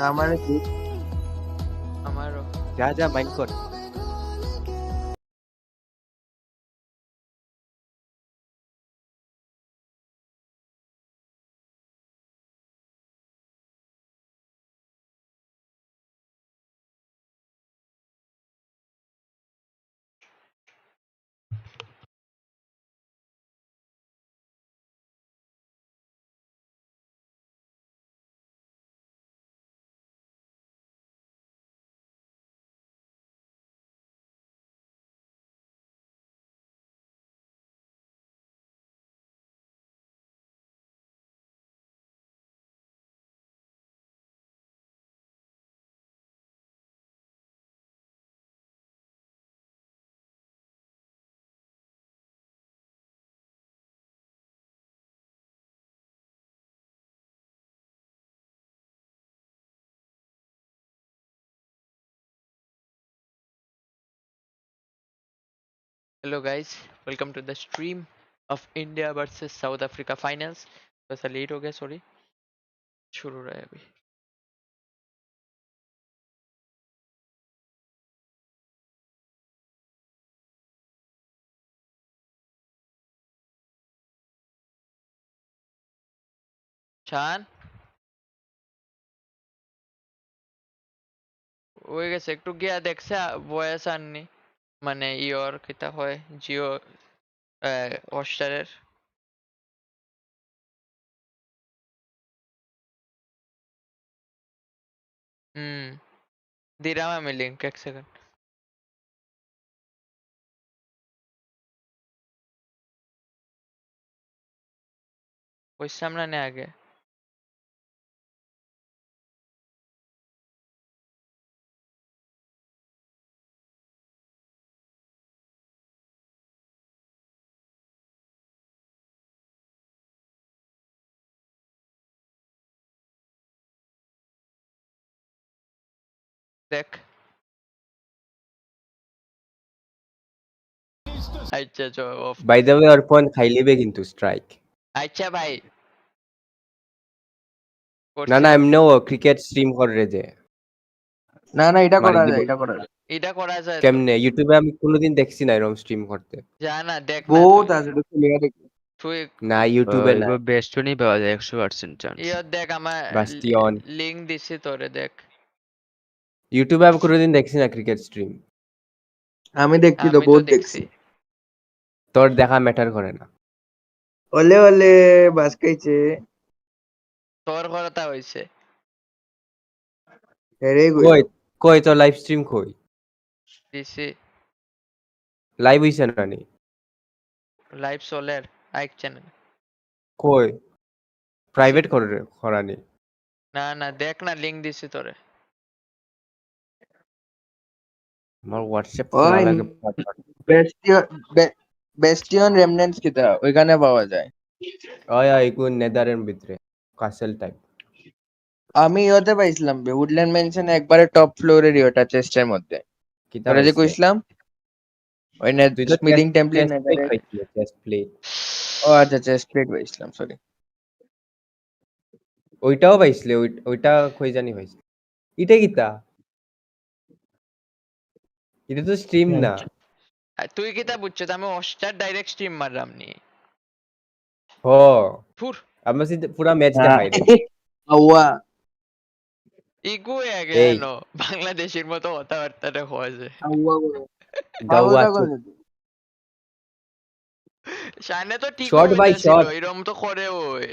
আমার কি আমারও যা যা মাইন্ড কর। Hello guys, welcome to the stream of India versus South Africa finals. थोड़ा सा लेट हो गया, सॉरी। शुरू हो रहा है अभी। শান হয়ে গেছে, একটু গিয়া দেখছে ভয়েস আননি, মানে ইয়র কিতা হয় জিও হটস্টারের। হুম, দিলাম আমি লিঙ্ক, এক সেকেন্ড। বুঝলাম না নে আগে। দেখ, আচ্ছা চো অফ। বাই দ্য ওয়ে ওর পয়েন্ট খাই লিবে কিন্তু স্ট্রাইক। আচ্ছা ভাই, না করছি না অফ। এমনিও ক্রিকেট স্ট্রিম করে যে না না এটা মারি করা দিব। যায় এটা করা যায় এটা করা যায় তো। কেমনে ইউটিউবে আমি কোনোদিন দেখছি না এরকম স্ট্রিম করতে। যা না, দেখ না বহুত তুই। আছে দেখি লেখা দেখি তুই না ইউটিউবে না। এবার বেস্টনই পাওয়া যায় 100% চান্স। ইয়র দেখ, আমার বাস্টিয়ন লিঙ্ক দিছি তোরে, দেখ। ইউটিউবে আমি কোনোদিন দেখছি না ক্রিকেট স্ট্রিম। আমি দেখছি তো আমি তো বহুত দেখছি। দেখছি তোর দেখা ম্যাটার করে না। ওলে ওলে বাস খাইছে তোর কথা হইছে। হেরে কই গইলাম কই তোর লাইভ স্ট্রিম কই? দিছি লাইভ হইছে না নি? লাইভ সোলের আইক চ্যানেল। কই দিছি প্রাইভেট তো। করে করানি? না না, দেখ না, লিঙ্ক দিছি তোরে। আমার হোয়াটসঅ্যাপ খোলা ওই লাগে। বেস্টিয়ন বেস্টিয়ন রেমনেন্টস কিতা ওইখানে পাওয়া যায়। ওই ওই কোন নেদারের ভিতরে কাসেল টাইপ। আমি ইয়েতে পাইছিলাম উডল্যান্ড মেনশনে একবারে টপ ফ্লোরের ইয়েটা চেস্টের মধ্যে কিতা তোরা যে পাইছে? কইছিলাম ওই তুই তো স্মিলিং টেম্পলেট চেস্ট প্লেট নেদারে। পাইছিলি চেস্ট প্লেট। ও আচ্ছা চেস্ট প্লেট পাইছিলাম সরি। ওইটাও পাইছিলে? ওইটা কই জানি পাইছিল। এটা কিতা? এটা তো স্ট্রিম না। আর তুই কিতা বুঝছো, আমি হটস্টার ডাইরেক্ট স্ট্রিম মারলাম নি। হ ফুর আমরা পুরা ম্যাচ হ্যাঁ দেখাই রে। আওয়া ইগু আগে এই এনো বাংলাদেশের মতো কথাবার্তাটা হয় যে। আওয়া বলে দাওয়া পাগলটা চুপ। করে শানে তো ঠিক শর্ট বাই হইতাছিল, শর্ট। এরকম তো করে ওই।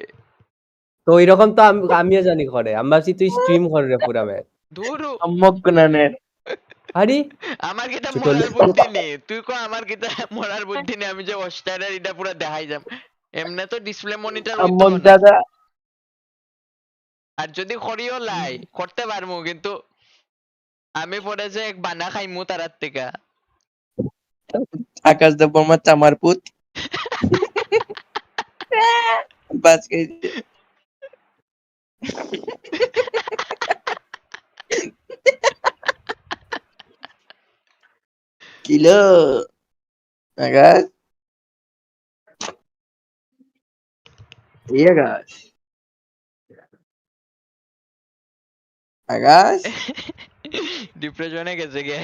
তো এরকম তো আমিও জানি করে। আমরা ভাবছি তুই স্ট্রিম করে রে পুরা ম্যাচ। ধুরু, আম্মক কোনানের আরে আমার কিতা ছোট মরার লোক। বুদ্ধি নেই, তুই কো আমার কিতা মরার বুদ্ধি নেই, আমি যে হটস্টারের এটা পুরো দেখাই যাম। এমনে তো ডিসপ্লে মনিটর হইতো আম্মক না। দাদা আর যদি করিও লাই করতে পারমু, কিন্তু আমি পরে যে এক বানা খাইমু তারার থেকে। আকাশ দেব বর্মা চামার পুত বাস খাইছে কিলো আকাশ এই আকাশ আকাশ ডিপ্রেশনে গেছে গে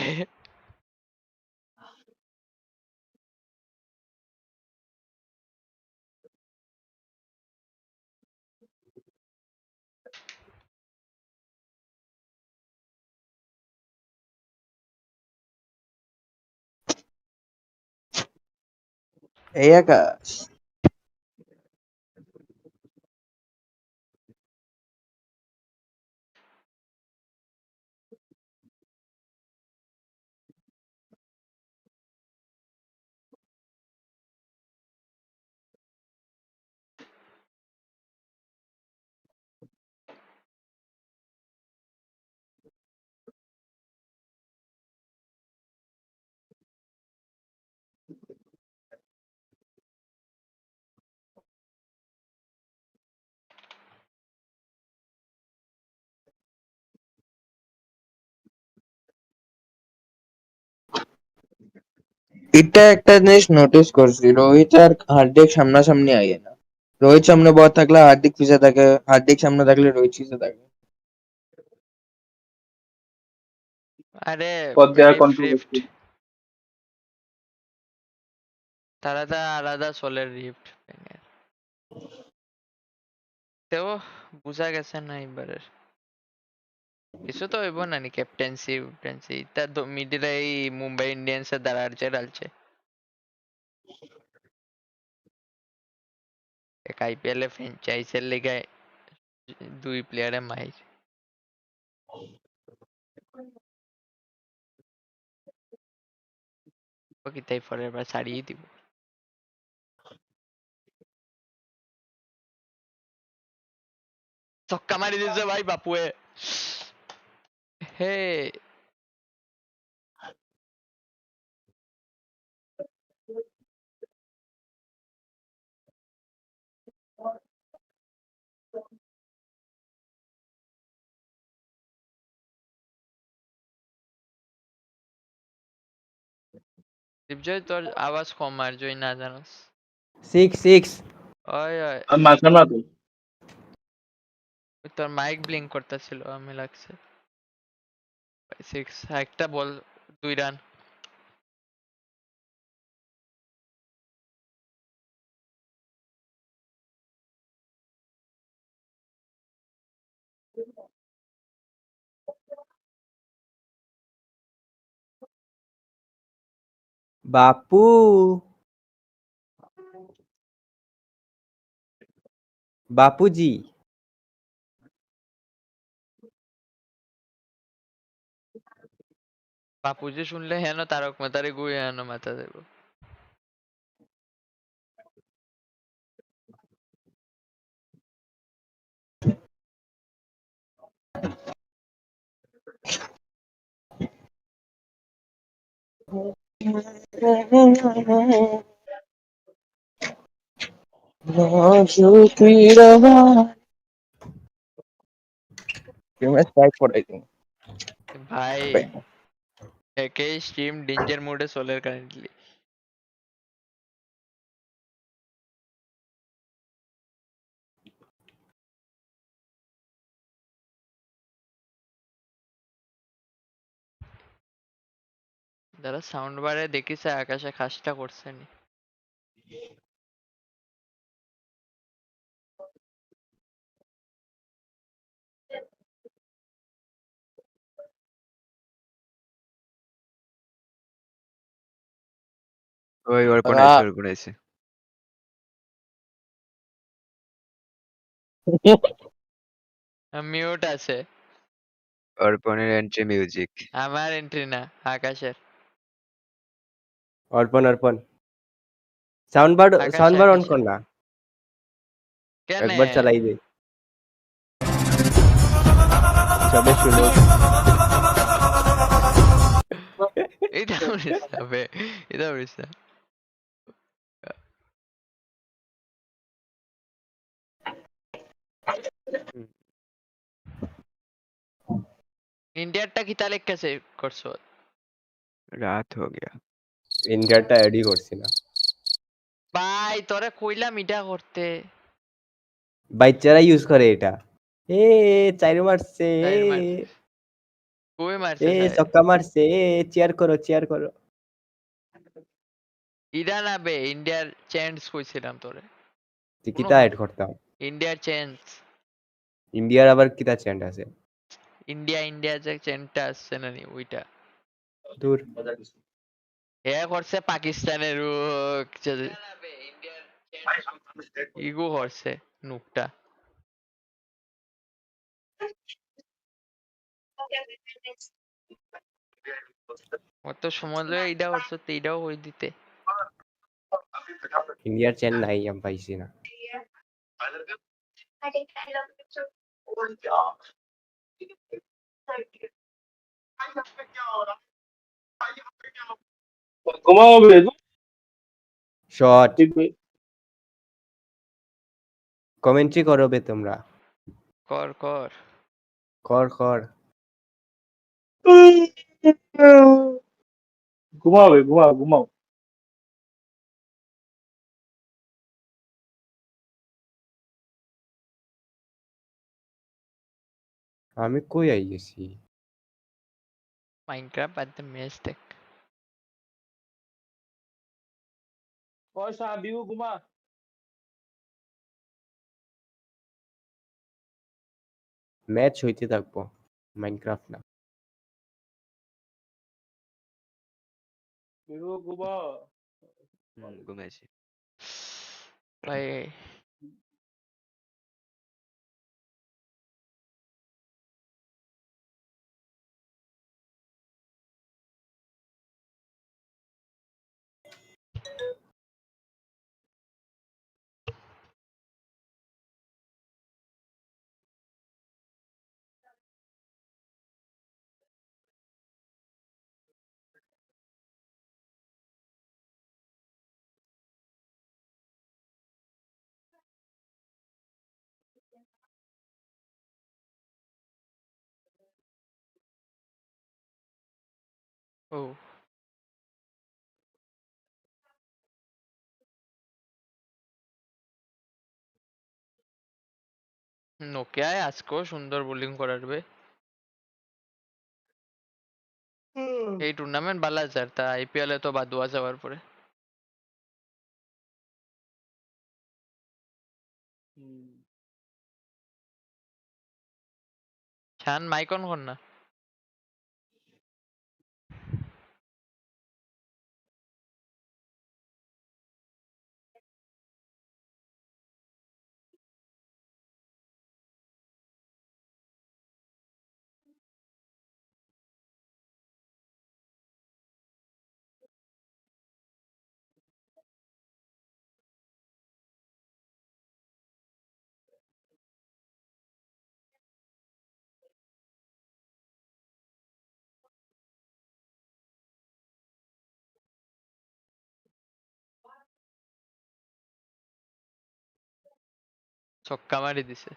এই আকাশ এটা একটা জিনিস নোটিস করছি, রোহিত আর হার্দিক সামনাসামনি আগে না। রোহিত সামনে বল থাকলে হার্দিক পিছে থাকে, হার্দিক সামনে থাকলে রোহিত পিছে থাকে। আরে For their রিফ্ট controversy. তারা তো আলাদা সোলের রিফ্ট তেও বুঝা গেছে না এবারের কিছু তো হইব না নি ক্যাপ্টেন্সি উইপ্টেন্সি তা মিডিলে এই মুম্বাই ইন্ডিয়ান্সের দ্বারা আলছে ডালছে এক আইপিএল এ ফ্র্যাঞ্চাইজের লিগায় 2 প্লেয়ারে মাইর ওকে তাই পরের বার ছাড়িয়ে দিব ছক্কা মারি দিয়েছে ভাই বাপুয়ে হে দীপজয় তোর আওয়াজ কম আর জয় না জানাস 6 ওই ওই I'm Masanatu. তোর মাইক ব্লিঙ্ক করতেছিল আমি লাগছে 6 একটা বল 2 রান বাপু বাপুজি বাপুজি শুনলে হেন তারক মেহতারে গুয়ে হেন মাথা দেব ভাই একে স্ট্রিম ডেঞ্জার মোডে সোলের কারেন্টলি যারা সাউন্ড বারে দেখিছে আকাশে খাসটা করছে নি ওই অর্পণ আইছে অর্পণ আইছে মিউট আছে অর্পণের এন্ট্রি মিউজিক আমার এন্ট্রি না আকাশের অর্পণ অর্পণ সাউন্ড বার অন কর না কেন একবার চালাই দে সবে শুনো এটা বলিস না বে, এটা বলিস না ইন্ডিয়ারটা কি তাহলে কেসে করছো রাত হো গয়া ইন্ডিয়াটা এডই করছি না ভাই তোরে কইলাম এটা করতে বাচ্চারা ইউজ করে এটা এ চাইর মারছে চাইর মারছিস। মারছে সাহেব ছক্কা মারছে, চেয়ার করো। ইরান আবে ইন্ডিয়ার চ্যান্স কইছিলাম তোরে তুই কোনো কিতা এড করতাম? ইন্ডিয়ার চ্যান্স ইন্ডিয়ার আবার কিতা চ্যান্ট আছে? ইন্ডিয়া যে চ্যান্টটা আসছে না নি ওইটা দূর। এ করছে পাকিস্তানের ইগো করছে নুকটা অত সময় লয়ে এইটা করছে তো এইটাও হই দিতে ইন্ডিয়ার চ্যান্ট নাই, আমি পাইছি না। ঘুমাবে শর্ট কমেন্ট্রি করো বে তোমরা। কর কর কর। ঘুমাও আমি কই আই গেছি? মাইনক্রাফট বাদ দে ম্যাচ দেখ পয়সা বিহু ঘুমা ম্যাচ হইতে থাকবো, মাইনক্রাফট না। বিহু ঘুমা ঘুমাইছি। ভাই ও নোকিয়ায় আজকেও সুন্দর বোলিং করারবে এই টুর্নামেন্ট ভালো আছে আর তা আইপিএল এ তো বাদুয়া যাওয়ার পরে শান মাইকন কর না ছক্কা মারি দিছে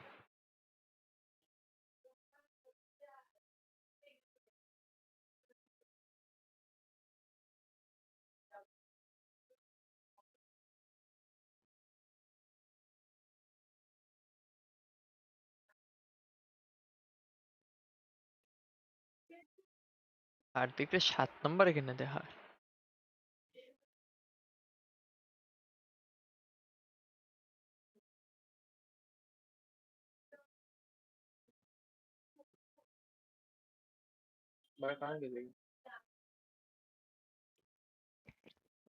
হার্দিকের 7 নম্বর এখানে দেখা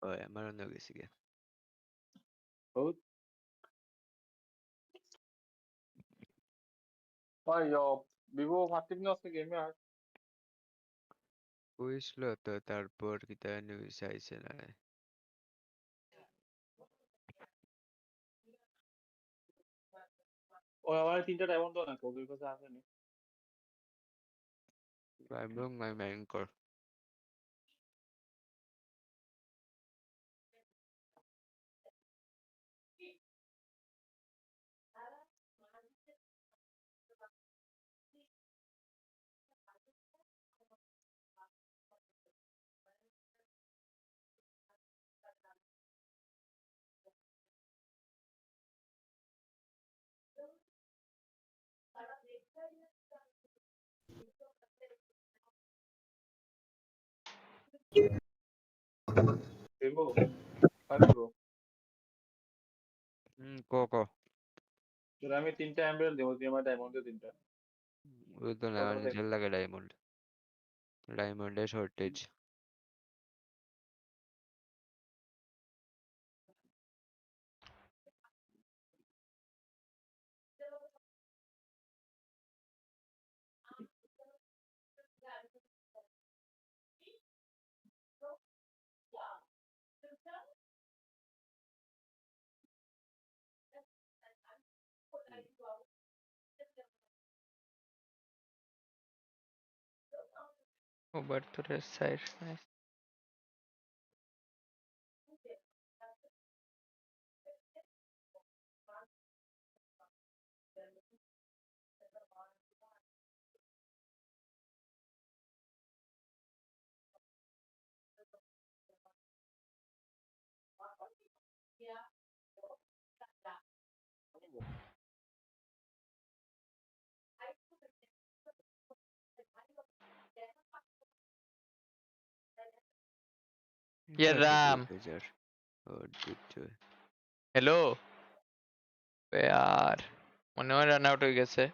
ওই আমার অন্য গেছি গে। বিহু ফাটিক আছে গেমে আর কইছিল তো তারপর কিতা নিউজ আইছে না। ও আমার তিনটা ডায়মন্ড না কোকির কাছে আসেনি এবং মাই মাইন্ড কর। Vivo, Vivo. ক তোরা আমি 3টা এমব্রেল দেবো, তুই আমার ডায়মন্ডে 3টা। ওই তো না কত দেখ? জেল লাগে ডায়মন্ডের shortage Over to the side. Nice. Yeah, Ram. और দিচ্ছে Hello. यार মনে হয় রান আউট হয়ে গেছে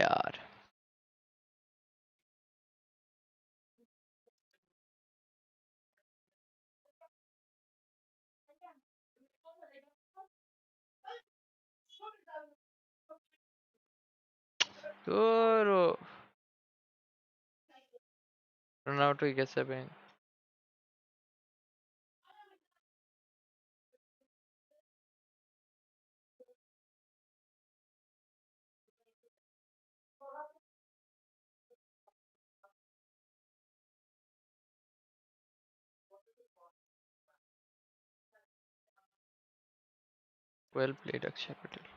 यार তোর রান আউট হয়ে গেছে ব্যাং well played Akshay Patel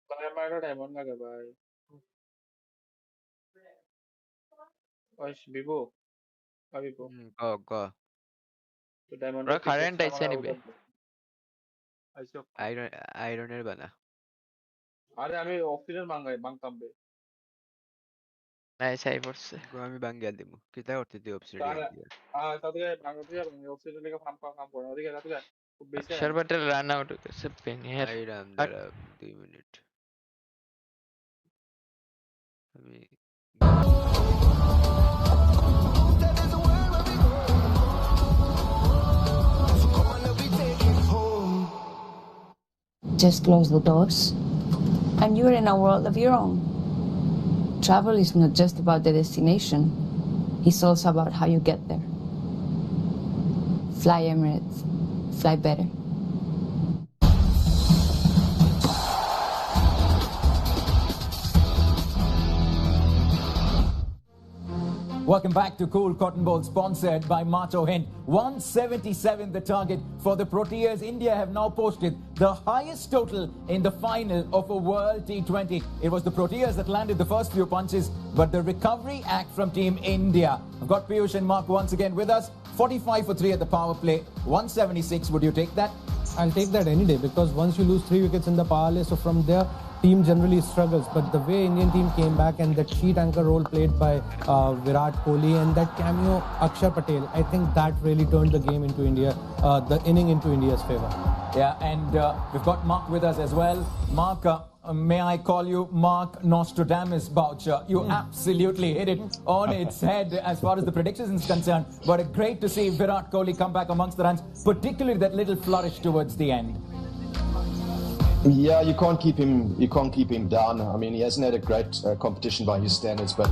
ভাই আমার একটা ডায়মন্ড লাগে ভাই। ওই ভিভো, ভিভো, ক তো ডায়মন্ডে ওরা পিক কারেন্ট করছে আইছে আমার নিবে আউট। আইসো। আয়রনের বানা আরে আমি অক্সিজেন মাংতাম বে। নাইস আই পড়ছে আমি বাঙ্গিয়া দিব কিতা করতে দিই তার অবসিডিয়ান দিয়ে তাদের বাংলাদেশে অক্সিজেন লেগে কাম করে ওদিকে তাদের খুব বেশি অক্ষর প্যাটেল রান আউট হয়ে গেছে পেনিয়ার আইরাম দাঁড়া 2 মিনিট আমি Just close the doors, and you're in a world of your own. Travel is not just about the destination, it's also about how you get there. Fly Emirates, fly better. Welcome back to Cool Cotton Bowl, sponsored by Macho Hind. 177 the target for the Proteas. India have now posted the highest total in the final of a World T20. It was the Proteas that landed the first few punches, but the recovery act from Team India. I've got Piyush and Mark once again with us. 45 for 3 at the power play. 176, would you take that? I'll take that any day, because once you lose 3 wickets in the power play, so from there, team generally struggles. But the way Indian team came back and that sheet anchor role played by Virat Kohli and that cameo Akshay Patel, I think that really turned the game into India, the inning into India's favour. Yeah, and we've got Mark with us as well. Mark, may I call you Mark Nostradamus Boucher? You absolutely hit it on its head as far as the predictions is concerned. But great to see Virat Kohli come back amongst the runs, particularly that little flourish towards the end. Yeah, you can't keep him down. I mean, he hasn't had a great competition by his standards, but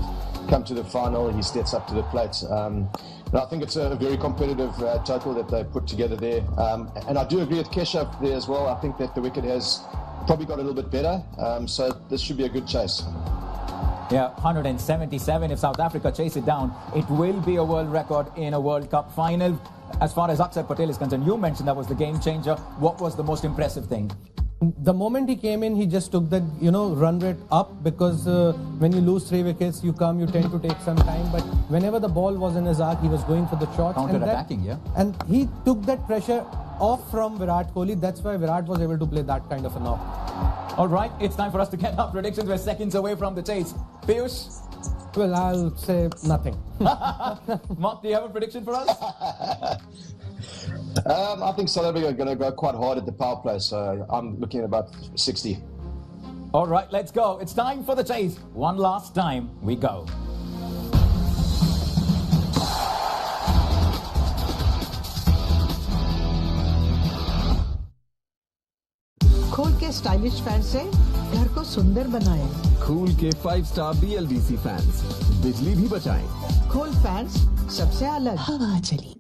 come to the final, he steps up to the plate. And I think it's a very competitive total that they put together there. And I do agree with Keshav there as well. I think that the wicket has probably got a little bit better. So this should be a good chase. Yeah, 177. If South Africa chase it down, it will be a world record in a World Cup final. As far as Akshay Patel is concerned, you mentioned that was the game changer. What was the most impressive thing? The moment he came in, he just took the run rate up, because when you lose 3 wickets, you tend to take some time. But whenever the ball was in his arc, he was going for the shots. Counter-attacking, yeah. And he took that pressure off from Virat Kohli. That's why Virat was able to play that kind of a knock. All right, it's time for us to get our predictions. We're seconds away from the chase. Piyush? Well, I'll say nothing. Mark, do you have a prediction for us? I think South Africa are going to go quite hard at the power play, so I'm looking at about 60. All right, let's go. It's time for the chase. One last time, we go. खोल के stylish fan से घर को सुंदर बनाएं। Cool के 5-star BLDC fans बिजली भी बचाएं। खोल फैंस सबसे अलग हवा चली।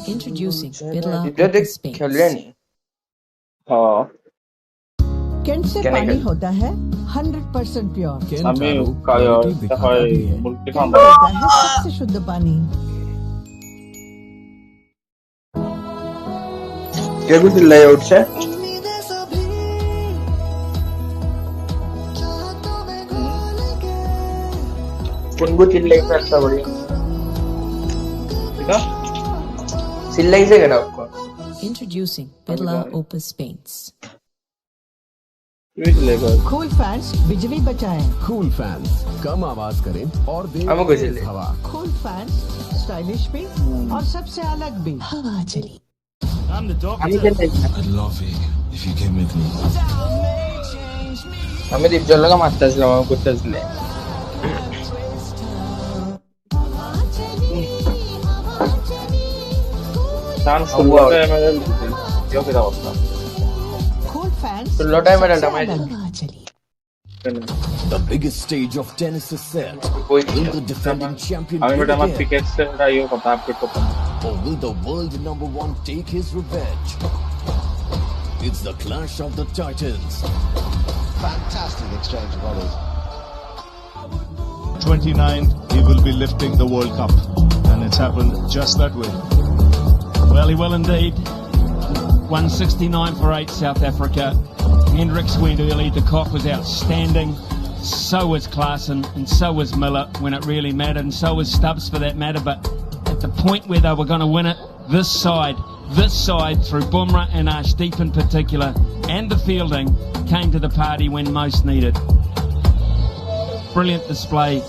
Introducing Birla इधर देख खेल रहे नहीं हाँ कैंट से पानी होता है 100% प्योर। আমি হয় মুলকি খাম্বা होता है सबसे शुद्ध पानी। क्या भी चिल्लाया उठ से कुंबू चिल्लाई से अच्छा बढ़िया ठीक है चिल्लाई से करा आपको Introducing Birla Opus Paints. Cool fans बिजली बचाएं। Cool fans कम आवाज करें और दें तेज हवा। कूल फैंस स्टाइलिश भी और सबसे अलग भी हवा चली। I'm the doctor. I'd love it if you came with me. हमें दीप जल लगा मारता है हम कुछ ले शान सुल्लो टाइम में यो किधर होता कूल फैंस सुल्लो टाइम में डलता मैं The biggest stage of tennis is set. Will the defending champion अभी बेटा मत win क्रिकेट से बेटा यो पता आपको तो or will the world #1 take his revenge? It's the clash of the titans. Fantastic exchange of volleys. 29, he will be lifting the World Cup, and it's happened just that way. Well, he will indeed. 169 for 8 South Africa. Hendricks went early. The cock was outstanding. So was Klaassen, and so was Miller when it really mattered, and so was Stubbs for that matter. But at the point where they were going to win it, this side through Bumrah and Arshdeep in particular, and the fielding, came to the party when most needed. Brilliant display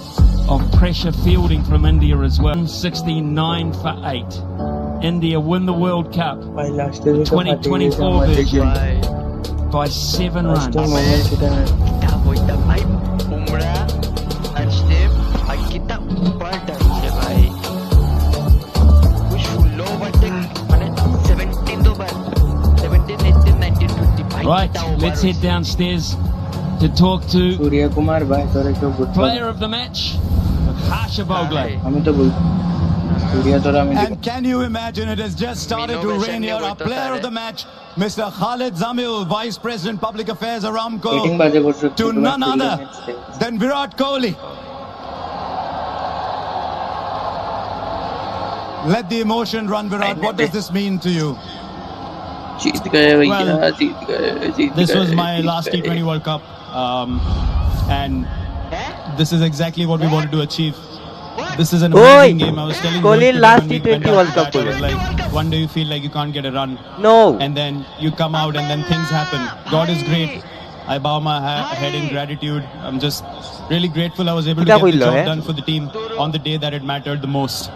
of pressure fielding from India as well. 69 for 8. India win the World Cup 2024 version by 7 runs. Bumrah, Arshdeep, kita ऊपर से भाई कुछ low overtake माने 17 over 17 18 19 20 Right, let's head downstairs to talk to Surya Kumar भाई तोरे क्यों good player of the match, Harsha Bhogle. हमें तो बोल सूर्य तोरा में And can you imagine, it has just started to rain here. Our player of the match, Mr. Khalid Zamil, Vice President Public Affairs Aramco, to none other than Virat Kohli. Let the emotion run, Virat. What does this mean to you? Well, this was my last T20 World Cup, and this is exactly what we wanted to achieve. This is an amazing game. I was telling Kohli Rohit last when we T20 went out World to Cup bat, I was like, one day you feel like you can't get a run. No. And then you come out and then things happen. God is great. I bow my head in gratitude. I'm just really grateful I was able to get the job done for the team on the day that it mattered the most.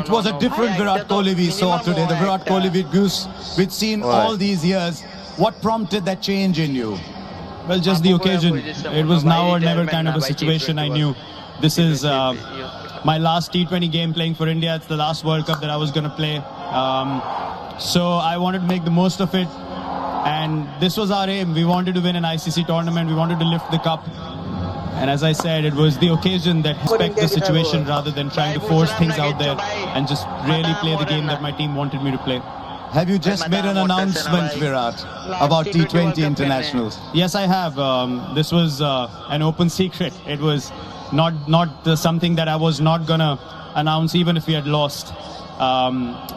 It was a different Virat Kohli we saw today. The Virat Kohli we'd seen all these years. What prompted that change in you? Well, just the occasion. It was now or never kind of a situation. I knew this is my last T20 game playing for India. It's the last World Cup that I was going to play. So I wanted to make the most of it. And this was our aim. We wanted to win an ICC tournament. We wanted to lift the cup. And as I said, it was the occasion that respect the situation rather than trying to force things out there and just really play the game that my team wanted me to play. Have you just made an announcement, Virat, about T20 internationals? Yes, I have. This was an open secret. It was not something that I was not going to announce even if we had lost.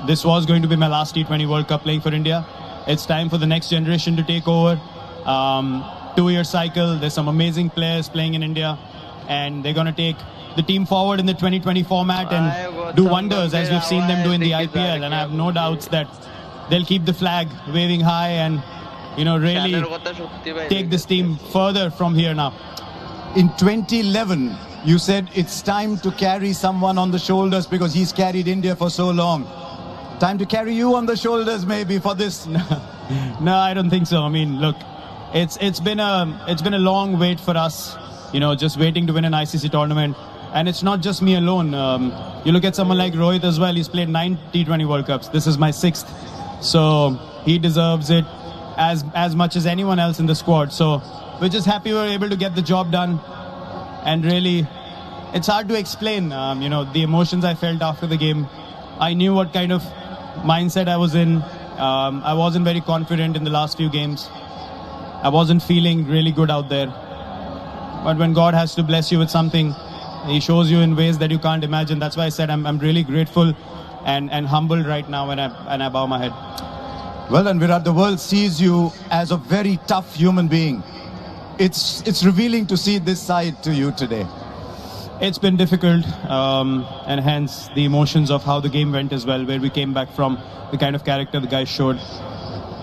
This was going to be my last T20 World Cup playing for India. It's time for the next generation to take over. 2-year cycle. There's some amazing players playing in India, and they're going to take the team forward in the 2020 format and do wonders as we've seen them do in the IPL. And I have no doubts that they'll keep the flag waving high and, really take this team further from here now. In 2011, you said it's time to carry someone on the shoulders because he's carried India for so long. Time to carry you on the shoulders maybe for this? No, I don't think so. I mean, look, it's been a long wait for us, just waiting to win an ICC tournament. And it's not just me alone. You look at someone like Rohit as well. He's played 9 T20 World Cups. This is my 6th. So he deserves it as much as anyone else in the squad. So we're just happy we were able to get the job done. And really, it's hard to explain, the emotions I felt after the game. I knew what kind of mindset I was in. I wasn't very confident in the last few games. I wasn't feeling really good out there. But when God has to bless you with something, He shows you in ways that you can't imagine. That's why I said I'm really grateful and humbled right now when I bow my head. Well, and Virat, the world sees you as a very tough human being. It's revealing to see this side to you today. It's been difficult, and hence the emotions of how the game went as well, where we came back from, the kind of character the guys showed.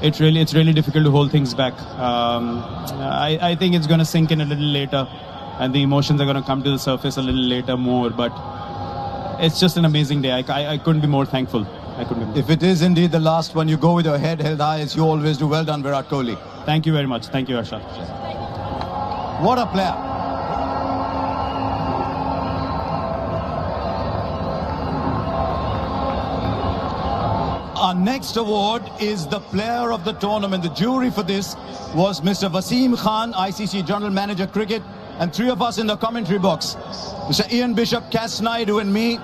It's really difficult to hold things back. I think it's going to sink in a little later, and the emotions are going to come to the surface a little later more. But it's just an amazing day. I couldn't be more thankful. If it is indeed the last one, you go with your head held high as you always do. Well done, Virat Kohli. Thank you very much. Thank you, Arshad. What a player. Our next award is the player of the tournament. The jury for this was Mr. Wasim Khan, ICC General Manager Cricket, and 3 of us in the commentary box. Mr. Ian Bishop, Cass Naidu and me.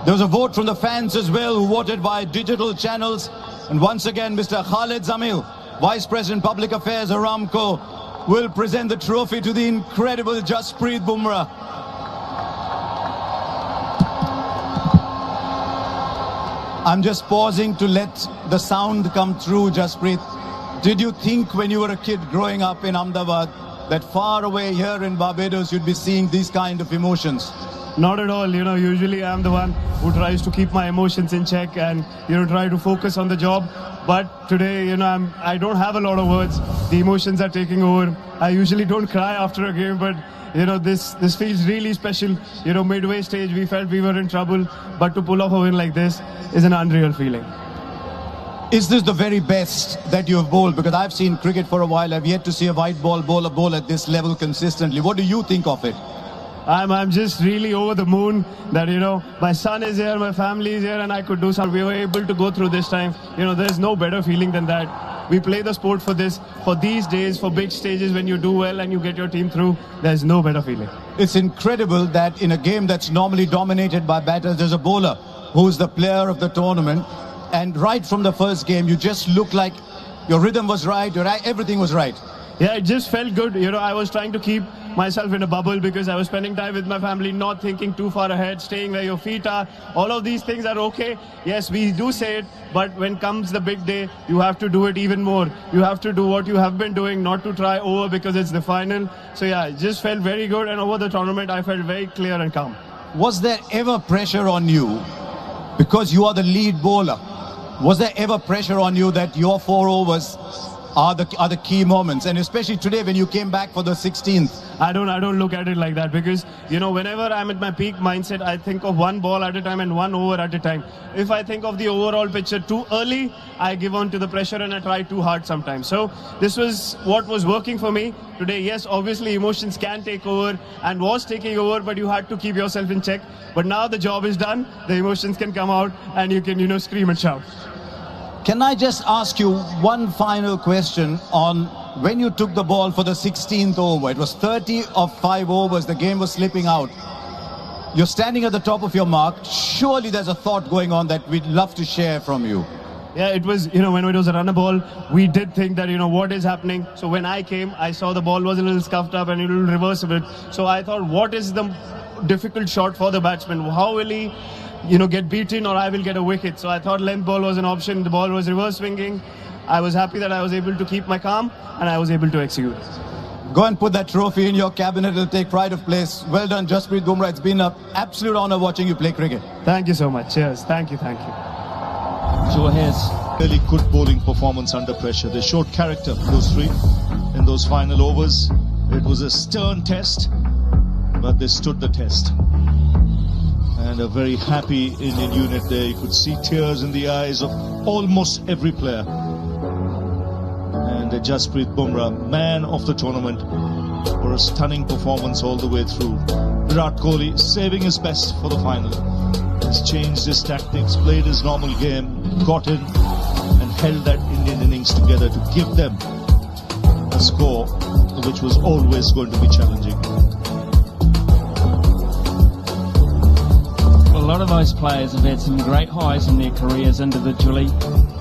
There was a vote from the fans as well who voted via digital channels. And once again, Mr. Khalid Zamil, Vice President Public Affairs, Aramco, will present the trophy to the incredible Jasprit Bumrah. I'm just pausing to let the sound come through, Jasprit. Did you think when you were a kid growing up in Ahmedabad that far away here in Barbados you'd be seeing these kind of emotions? Not at all. Usually I'm the one who tries to keep my emotions in check and, try to focus on the job. But today, I don't have a lot of words. The emotions are taking over. I usually don't cry after a game, but, this feels really special. Midway stage, we felt we were in trouble, but to pull off a win like this is an unreal feeling. Is this the very best that you have bowled? Because I've seen cricket for a while. I've yet to see a white ball bowler bowl at this level consistently. What do you think of it? I'm just really over the moon that, my son is here, my family is here, and I could do something. We were able to go through this time. There's no better feeling than that. We play the sport for this, for these days, for big stages when you do well and you get your team through. There's no better feeling. It's incredible that in a game that's normally dominated by batters, there's a bowler who's the player of the tournament. And right from the first game, you just look like your rhythm was right, everything was right. Yeah, it just felt good. I was trying to keep myself in a bubble because I was spending time with my family, not thinking too far ahead, staying where your feet are. All of these things are okay. Yes, we do say it, but when comes the big day, you have to do it even more. You have to do what you have been doing, not to try over because it's the final. So yeah, it just felt very good. And over the tournament, I felt very clear and calm. Was there ever pressure on you because you are the lead bowler? Was there ever pressure on you that your 4 overs are the key moments, and especially today when you came back for the 16th? I don't look at it like that because, whenever I'm at my peak mindset, I think of 1 ball at a time and 1 over at a time. If I think of the overall picture too early, I give on to the pressure and I try too hard sometimes. So this was what was working for me today. Yes, obviously emotions can take over and was taking over, but you had to keep yourself in check. But now the job is done, the emotions can come out and you can, scream and shout. Can I just ask you one final question on when you took the ball for the 16th over, it was 30 of 5 overs, the game was slipping out. You're standing at the top of your mark. Surely there's a thought going on that we'd love to share from you. Yeah, it was, when it was a runner ball, we did think that, what is happening. So when I came, I saw the ball was a little scuffed up and it will reverse a bit. So I thought, what is the difficult shot for the batsman? How will he, get beaten, or I will get a wicket? So I thought length ball was an option. The ball was reverse swinging. I was happy that I was able to keep my calm and I was able to execute. Go and put that trophy in your cabinet. It'll take pride of place. Well done, Jasprit Bumrah. It's been an absolute honor watching you play cricket. Thank you so much. Cheers. Thank you. Sure has. Really good bowling performance under pressure. They showed character, those three, in those final overs. It was a stern test, but they stood the test. And a very happy Indian unit there. You could see tears in the eyes of almost every player. And Jasprit Bumrah, man of the tournament, for a stunning performance all the way through. Virat Kohli saving his best for the final. He's changed his tactics, played his normal game, got in and held that Indian innings together to give them a score which was always going to be challenging. A lot of those players have had some great highs in their careers individually,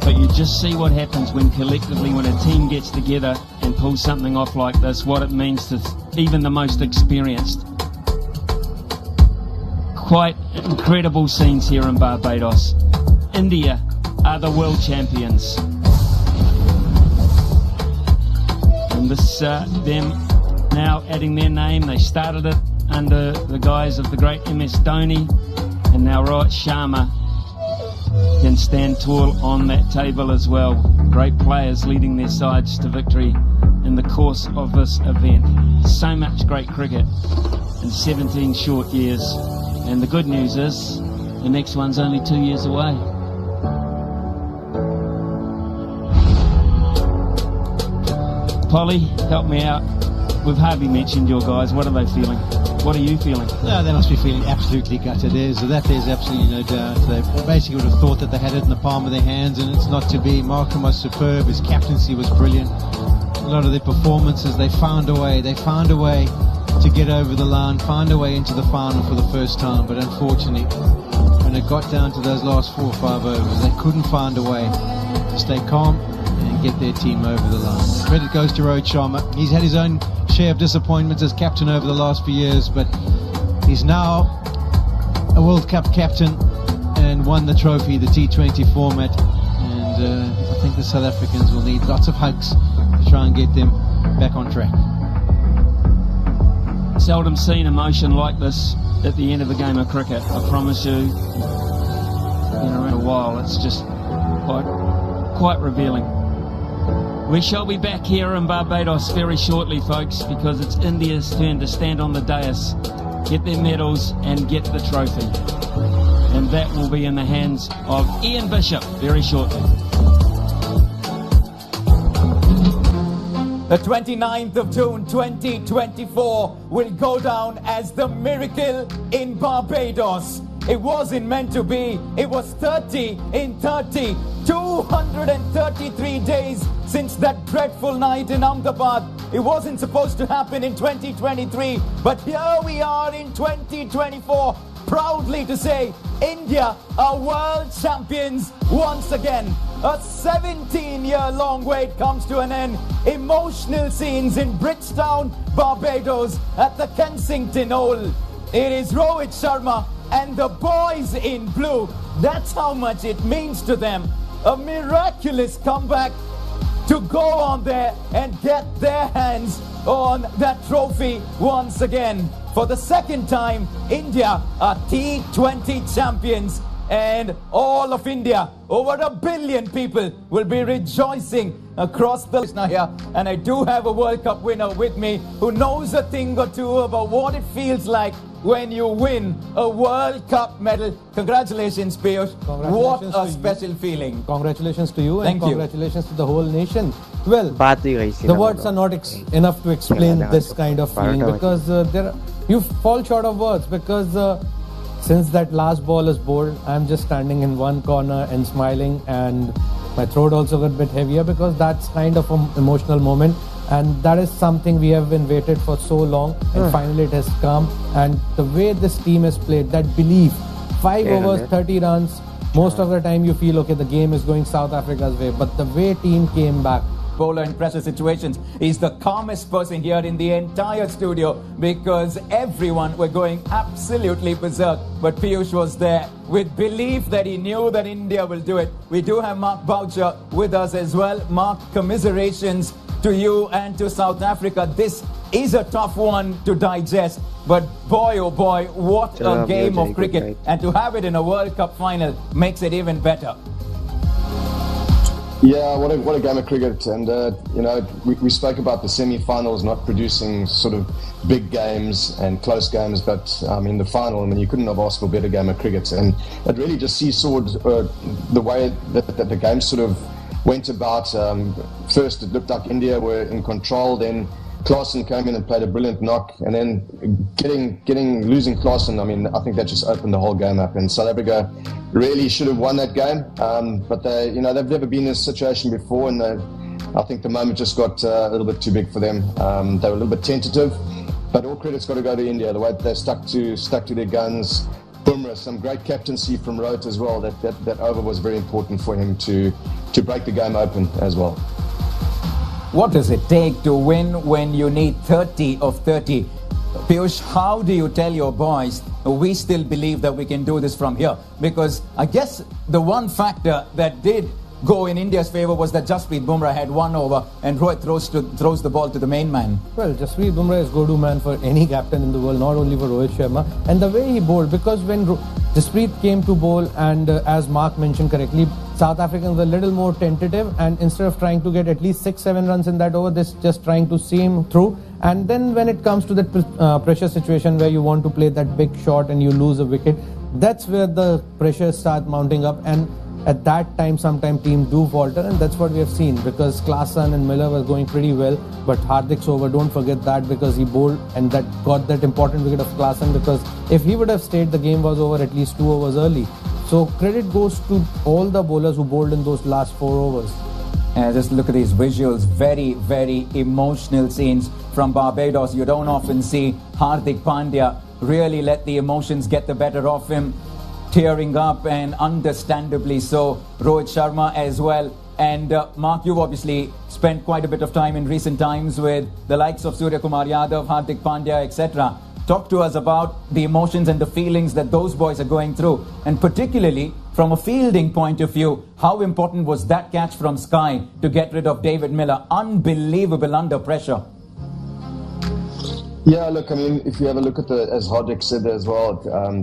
but you just see what happens when collectively, when a team gets together and pulls something off like this, what it means to even the most experienced. Quite incredible scenes here in Barbados. India are the world champions. And this, them now adding their name, they started it under the guise of the great MS Dhoni, and now Rohit Sharma can stand tall on that table as well. Great players leading their sides to victory in the course of this event. So much great cricket in 17 short years. And the good news is, the next one's only 2 years away. Polly, help me out. We've hardly mentioned your guys. What are they feeling? What are you feeling? No, they must be feeling absolutely gutted. There's absolutely no doubt. They basically would have thought that they had it in the palm of their hands, and it's not to be. Markham was superb. His captaincy was brilliant. A lot of their performances, they found a way. They found a way to get over the line, find a way into the final for the first time. But unfortunately, when it got down to those last 4 or 5 overs, they couldn't find a way to stay calm and get their team over the line. Credit goes to Rohit Sharma. He's had his own share of disappointments as captain over the last few years, but he's now a World Cup captain and won the trophy, the T20 format. And I think the South Africans will need lots of hugs to try and get them back on track. Seldom seen emotion like this at the end of a game of cricket. I promise you, in a while, it's just quite revealing. We shall be back here in Barbados very shortly, folks, because it's India's turn to stand on the dais, get their medals and get the trophy. And that will be in the hands of Ian Bishop very shortly. The 29th of June 2024 will go down as the miracle in Barbados. It wasn't meant to be. It was 30 in 30. 233 days since that dreadful night in Ahmedabad. It wasn't supposed to happen in 2023, but here we are in 2024, proudly to say India are world champions once again. A 17-year-long wait comes to an end. Emotional scenes in Bridgetown, Barbados at the Kensington Oval. It is Rohit Sharma and the boys in blue. That's how much it means to them. A miraculous comeback to go on there and get their hands on that trophy once again. For the second time, India are T20 champions, and all of India, over 1 billion people, will be rejoicing across the here. And I do have a World Cup winner with me who knows a thing or two about what it feels like when you win a World Cup medal. Congratulations, Piyush. What a special feeling. Congratulations to you, Thank and you. congratulations to the whole nation. Well, the words are not enough to explain this kind of feeling, because you fall short of words, because since that last ball is bowled, I'm just standing in one corner and smiling, and my throat also got a bit heavier, because that's kind of an emotional moment and that is something we have been waited for so long, and finally it has come. And the way this team has played, that belief, 5 overs, 30 runs, most of the time you feel, okay, the game is going South Africa's way, but the way team came back. Bowler in pressure situations. He's the calmest person here in the entire studio because everyone were going absolutely berserk. But Piyush was there with belief that he knew that India will do it. We do have Mark Boucher with us as well. Mark, commiserations to you and to South Africa. This is a tough one to digest, but boy oh boy, what a game of cricket. And to have it in a World Cup final makes it even better. Yeah, what a game of cricket. And, you know, we spoke about the semi-finals not producing sort of big games and close games, but in the final, I mean, you couldn't have asked for a better game of cricket. And it really just seesawed the way that the game sort of went about. First, it looked like India were in control, then Klaasen came in and played a brilliant knock, and then losing Klaasen, I mean, I think that just opened the whole game up, and South Africa really should have won that game, but they've never been in this situation before, and I think the moment just got a little bit too big for them. They were a little bit tentative, but all credit's got to go to India, the way they stuck to their guns. Bumrah, some great captaincy from Rohit as well. That over was very important for him to break the game open as well. What does it take to win when you need 30 of 30? Piyush, how do you tell your boys, we still believe that we can do this from here? Because I guess the one factor that did go in India's favour was that Jasprit Bumrah had 1 over and Rohit throws the ball to the main man. Well, Jasprit Bumrah is go-to man for any captain in the world, not only for Rohit Sharma. And the way he bowled, because when Jasprit came to bowl, and as Mark mentioned correctly, South Africans were a little more tentative, and instead of trying to get at least 6-7 runs in that over, they're just trying to see him through. And then when it comes to that pressure situation where you want to play that big shot and you lose a wicket, that's where the pressure starts mounting up, and at that time sometimes teams do falter, and that's what we have seen, because Klaasen and Miller were going pretty well, but Hardik's over, don't forget that, because he bowled and that got that important wicket of Klaasen, because if he would have stayed, the game was over at least 2 overs early. So credit goes to all the bowlers who bowled in those last 4 overs. Just look at these visuals, very, very emotional scenes from Barbados. You don't often see Hardik Pandya really let the emotions get the better of him, tearing up, and understandably so. Rohit Sharma as well. And Mark, you've obviously spent quite a bit of time in recent times with the likes of Surya Kumar Yadav, Hardik Pandya, etc. Talk to us about the emotions and the feelings that those boys are going through, and particularly from a fielding point of view, how important was that catch from Sky to get rid of David Miller? Unbelievable under pressure. Yeah, look, I mean, if you have a look at as Hardik said as well,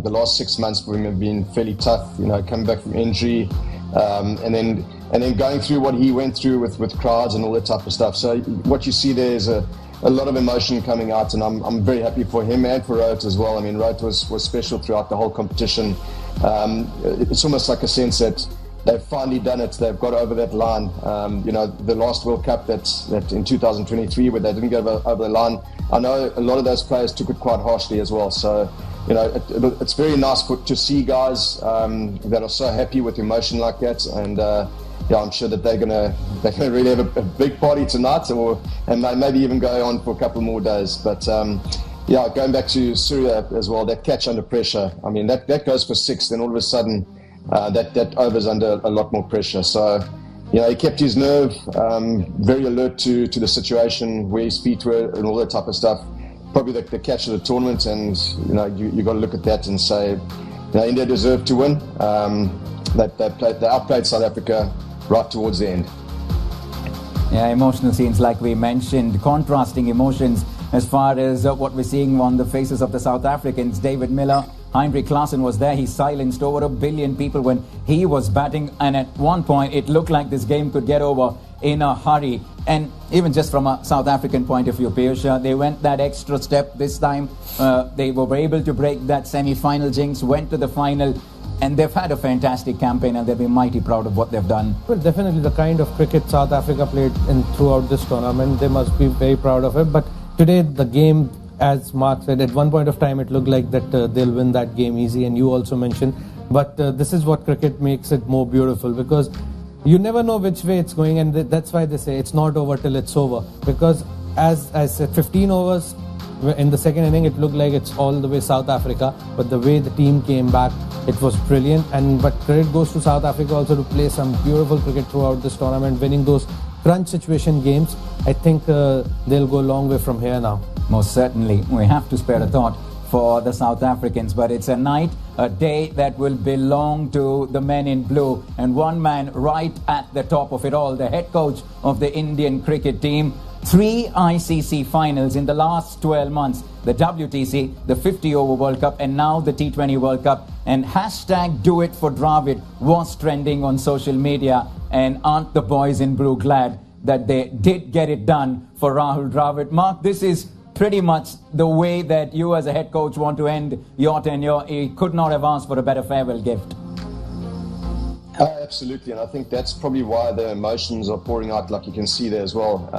the last 6 months for him have been fairly tough, you know, coming back from injury, and then going through what he went through with crowds and all that type of stuff. So what you see there is a lot of emotion coming out, and I'm very happy for him and for Rohit as well. I mean, Rohit was special throughout the whole competition. It's almost like a sense that they've finally done it. They've got over that line. You know, the last World Cup that in 2023 where they didn't go over the line, I know a lot of those players took it quite harshly as well. So, you know, it's very nice to see guys that are so happy with emotion like that. And yeah, I'm sure that they're gonna really have a big party tonight, and maybe even go on for a couple more days. But yeah, going back to Surya as well, that catch under pressure. I mean, that goes for 6, then all of a sudden that over's under a lot more pressure. So, you know, he kept his nerve, very alert to the situation, where his feet were and all that type of stuff. Probably the catch of the tournament, and you know, you got to look at that and say, you know, India deserved to win. They outplayed South Africa right towards the end. Yeah, emotional scenes like we mentioned, contrasting emotions as far as what we're seeing on the faces of the South Africans. David Miller, Heinrich Klaasen was there. He silenced over 1 billion people when he was batting, and at one point it looked like this game could get over in a hurry. And even just from a South African point of view, Piyush, they went that extra step this time. They were able to break that semi-final jinx, went to the final, and they've had a fantastic campaign, and they've been mighty proud of what they've done. Well, definitely the kind of cricket South Africa played throughout this tournament, they must be very proud of it. But today the game, as Mark said, at one point of time it looked like that they'll win that game easy, and you also mentioned. But this is what cricket makes it more beautiful, because you never know which way it's going, and that's why they say it's not over till it's over. Because as I said, 15 overs in the second inning, it looked like it's all the way South Africa, but the way the team came back, it was brilliant. But credit goes to South Africa also to play some beautiful cricket throughout this tournament, winning those crunch situation games. I think they'll go a long way from here now. Most certainly. We have to spare a thought for the South Africans, but it's a night, a day that will belong to the men in blue, and one man right at the top of it all, the head coach of the Indian cricket team. 3 ICC finals in the last 12 months, the WTC, the 50-over World Cup, and now the T20 World Cup. And hashtag Do It for Dravid was trending on social media, and aren't the boys in blue glad that they did get it done for Rahul Dravid? Mark, this is pretty much the way that you as a head coach want to end your tenure. He could not have asked for a better farewell gift. Absolutely, and I think that's probably why the emotions are pouring out, like you can see there as well.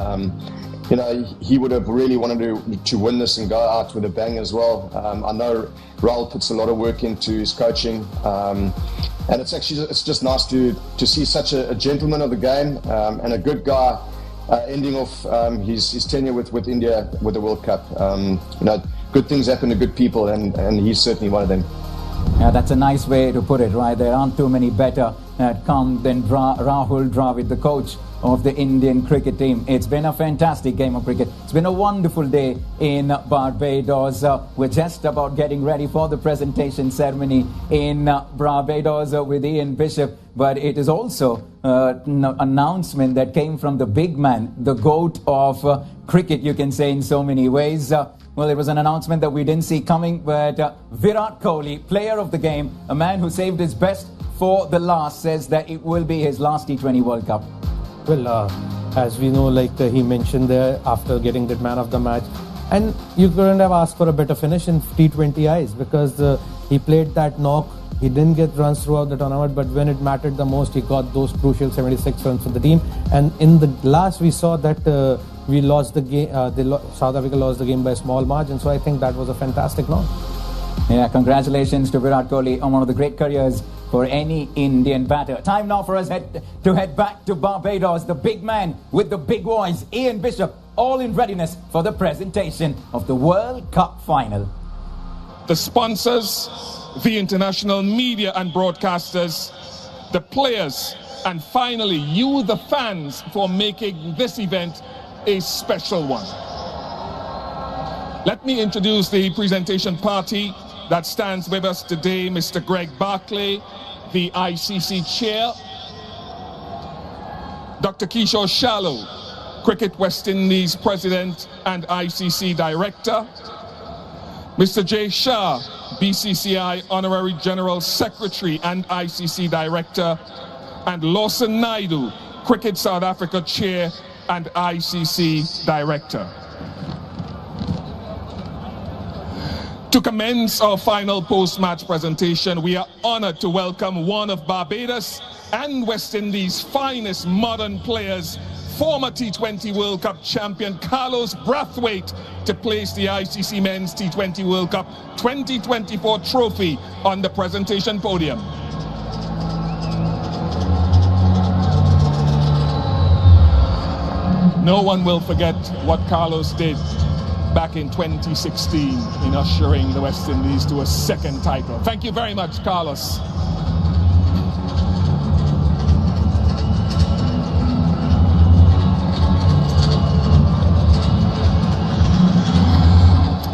He would have really wanted to win this and go out with a bang as well. I know Rahul puts a lot of work into his coaching, and it's just nice to see such a gentleman of the game and a good guy ending off his tenure with India with the World Cup. Good things happen to good people, and he's certainly one of them. Yeah, that's a nice way to put it, right? There aren't too many better that come than Rahul Dravid, the coach of the Indian cricket team. It's been a fantastic game of cricket. It's been a wonderful day in Barbados. We're just about getting ready for the presentation ceremony in Barbados with Ian Bishop. But it is also an announcement that came from the big man, the GOAT of cricket, you can say in so many ways. Well, it was an announcement that we didn't see coming, but Virat Kohli, player of the game, a man who saved his best for the last, says that it will be his last T20 World Cup. Well, as we know, he mentioned there after getting that man of the match, and you couldn't have asked for a better finish in T20 eyes, because he played that knock. He didn't get runs throughout the tournament, but when it mattered the most, he got those crucial 76 runs for the team. And in the last, we saw that we lost the game. South Africa lost the game by a small margin. So I think that was a fantastic knock. Yeah, congratulations to Virat Kohli on one of the great careers for any Indian batter. Time now for us to head back to Barbados. The big man with the big voice, Ian Bishop, all in readiness for the presentation of the World Cup final. The sponsors, the international media and broadcasters, the players, and finally you, the fans, for making this event a special one. Let me introduce the presentation party that stands with us today. Mr. Greg Barclay, the ICC chair. Dr. Kishore Shallow, Cricket West Indies president and ICC director. Mr. Jay Shah, BCCI Honorary General Secretary and ICC Director, and Lawson Naidu, Cricket South Africa Chair and ICC Director. To commence our final post-match presentation, we are honored to welcome one of Barbados and West Indies' finest modern players, former T20 World Cup champion Carlos Brathwaite, to place the ICC Men's T20 World Cup 2024 trophy on the presentation podium. No one will forget what Carlos did back in 2016 in ushering the West Indies to a second title. Thank you very much, Carlos.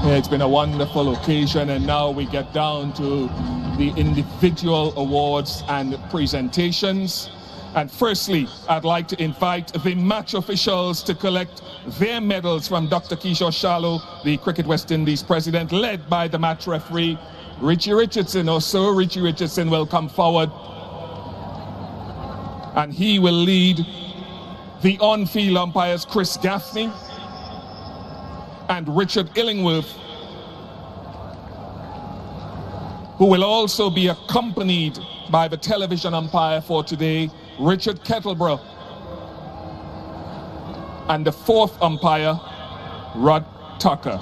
Yeah, it's been a wonderful occasion, and now we get down to the individual awards and presentations. And firstly, I'd like to invite the match officials to collect their medals from Dr. Kishore Shallow, the Cricket West Indies president, led by the match referee, Richie Richardson, or Sir Richie Richardson will come forward. And he will lead the on-field umpires, Chris Gaffney and Richard Illingworth, who will also be accompanied by the television umpire for today, Richard Kettleborough, and the fourth umpire, Rod Tucker.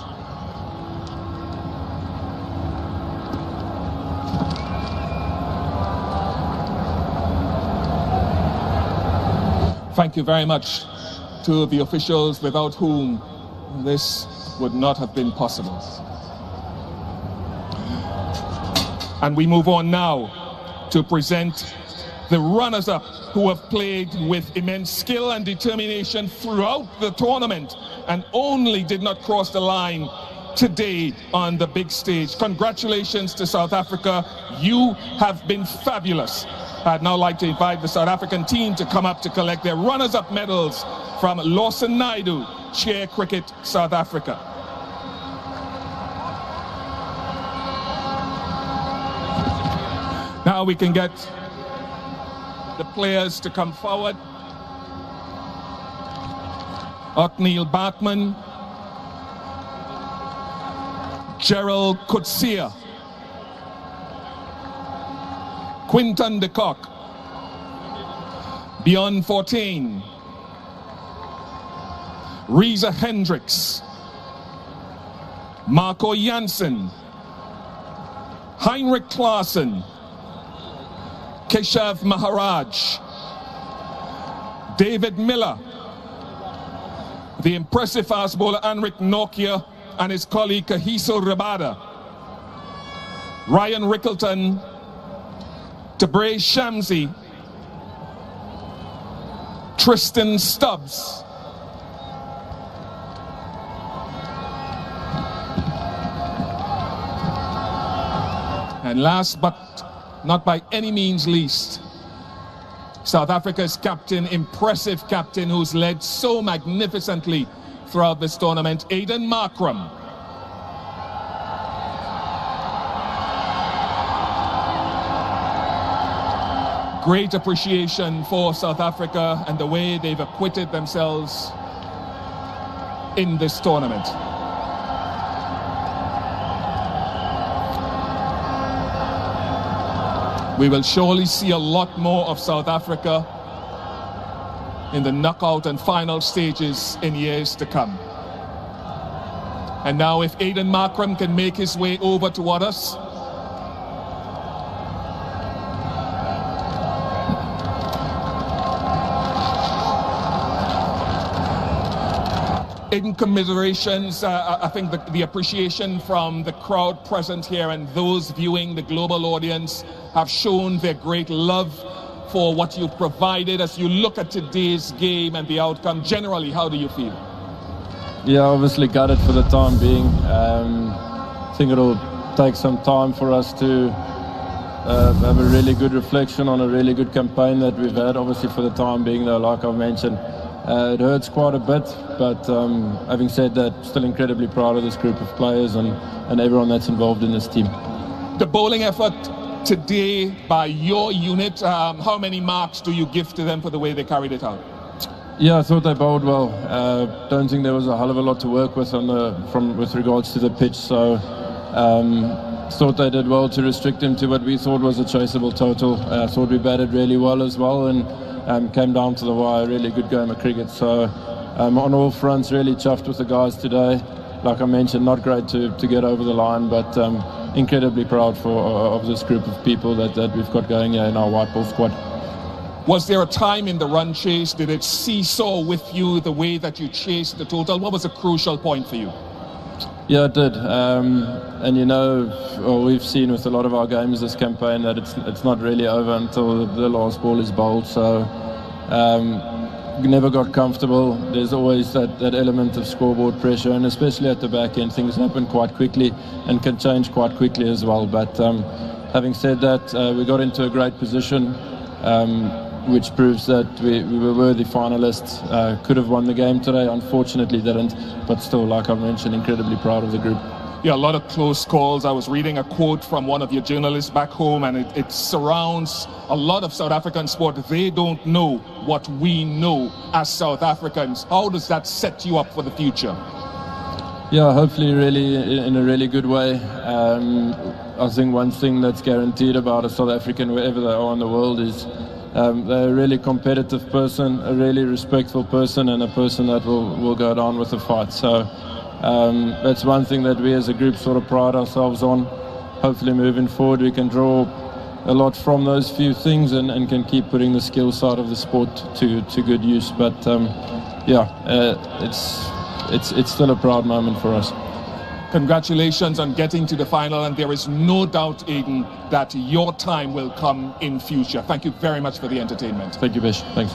Thank you very much to the officials without whom this would not have been possible. And we move on now to present the runners-up who have played with immense skill and determination throughout the tournament and only did not cross the line today on the big stage. Congratulations to South Africa. You have been fabulous. I'd now like to invite the South African team to come up to collect their runners-up medals from Lawson Naidu, Chair Cricket, South Africa. Now we can get the players to come forward. Othniel Batman, Gerald Coetzee, Quinton de Kock, Bjorn Fortuin, Reza Hendricks, Marco Jansen, Heinrich Klaassen, Keshav Maharaj, David Miller, the impressive fast bowler Anrik Nokia and his colleague Kahiso Rabada, Ryan Rickleton, Tabré Shamsi, Tristan Stubbs, and last but not by any means least, South Africa's captain, impressive captain who's led so magnificently throughout this tournament, Aiden Markram. Great appreciation for South Africa and the way they've acquitted themselves in this tournament. We will surely see a lot more of South Africa in the knockout and final stages in years to come. And now if Aiden Markram can make his way over toward us. In commiserations, I think the appreciation from the crowd present here and those viewing the global audience have shown their great love for what you've provided. As you look at today's game and the outcome, generally, how do you feel? Yeah, obviously gutted for the time being. I think it'll take some time for us to have a really good reflection on a really good campaign that we've had. Obviously for the time being though, like I've mentioned, it hurts quite a bit, but having said that, still incredibly proud of this group of players and everyone that's involved in this team. The bowling effort today by your unit, how many marks do you give to them for the way they carried it out? Yeah, I thought they bowled well. Don't think there was a hell of a lot to work with with regards to the pitch, so thought they did well to restrict them to what we thought was a chaseable total. Thought we batted really well as well and came down to the wire. Really good game of cricket. So on all fronts, really chuffed with the guys today. Like I mentioned, not great to get over the line, but incredibly proud of this group of people that we've got going here in our white ball squad. Was there a time in the run chase, did it seesaw with you the way that you chased the total? What was a crucial point for you? Yeah, it did. And you know, we've seen with a lot of our games this campaign that it's not really over until the last ball is bowled. So never got comfortable. There's always that element of scoreboard pressure, and especially at the back end, things happen quite quickly and can change quite quickly as well. But having said that, we got into a great position, which proves that we were worthy finalists. Could have won the game today, unfortunately didn't, but still, like I mentioned, incredibly proud of the group. Yeah, a lot of close calls. I was reading a quote from one of your journalists back home, and it surrounds a lot of South African sport. They don't know what we know as South Africans. How does that set you up for the future? Yeah, hopefully really in a really good way. I think one thing that's guaranteed about a South African, wherever they are in the world, is they're a really competitive person, a really respectful person, and a person that will go down with the fight. So that's one thing that we as a group sort of pride ourselves on. Hopefully moving forward we can draw a lot from those few things and can keep putting the skill side of the sport to good use. But it's still a proud moment for us. Congratulations on getting to the final, and there is no doubt, Aiden, that your time will come in future. Thank you very much for the entertainment. Thank you, Bish. Thanks.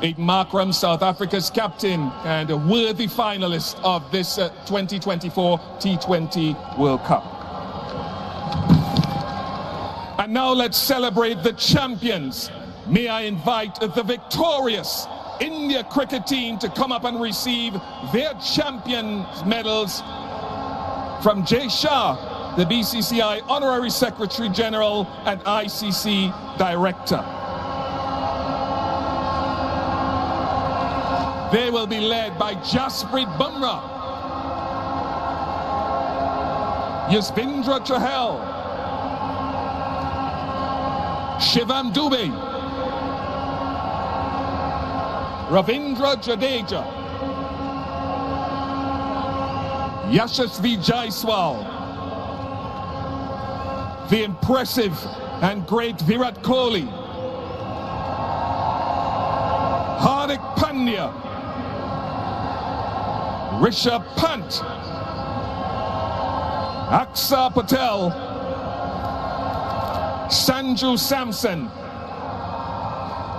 Aiden Markram, South Africa's captain and a worthy finalist of this 2024 T20 World Cup. And now let's celebrate the champions. May I invite the victorious India cricket team to come up and receive their champions medals from Jay Shah, the BCCI Honorary Secretary General and ICC Director. They will be led by Jasprit Bumrah, Yuzvendra Chahal, Shivam Dubey, Ravindra Jadeja, Yashasvi Jaiswal, the impressive and great Virat Kohli, Hardik Pandya, Rishabh Pant, Aksa Patel, Sanju Samson,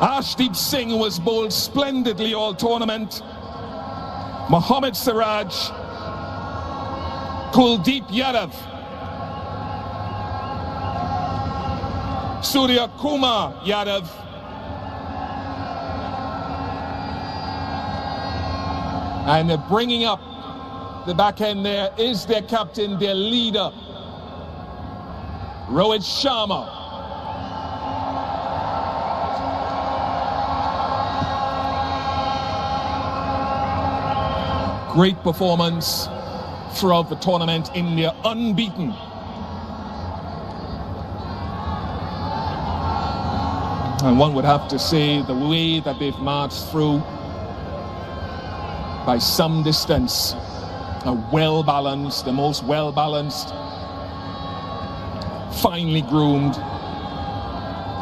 Ashdeep Singh, who was bowled splendidly all tournament, Mohammad Siraj, Kuldeep Yadav, Surya Kumar Yadav, and bringing up the back end there is their captain, their leader, Rohit Sharma. Great performance throughout the tournament. India unbeaten. And one would have to say the way that they've marched through, by some distance, a well-balanced, the most well-balanced, finely groomed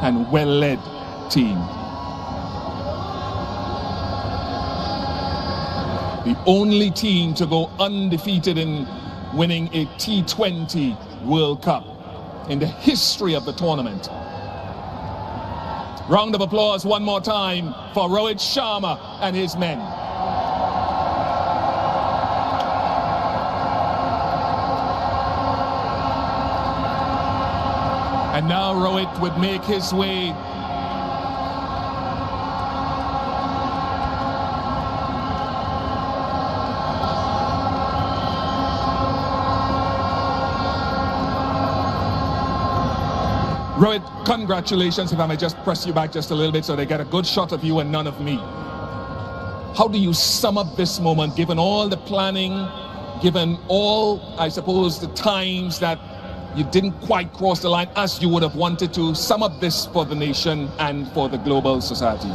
and well-led team. The only team to go undefeated in winning a T20 World Cup in the history of the tournament. Round of applause one more time for Rohit Sharma and his men. And now Rohit would make his way Rohit, congratulations. If I may just press you back just a little bit so they get a good shot of you and none of me. How do you sum up this moment, given all the planning, given all, I suppose, the times that you didn't quite cross the line as you would have wanted to? Sum up this for the nation and for the global society.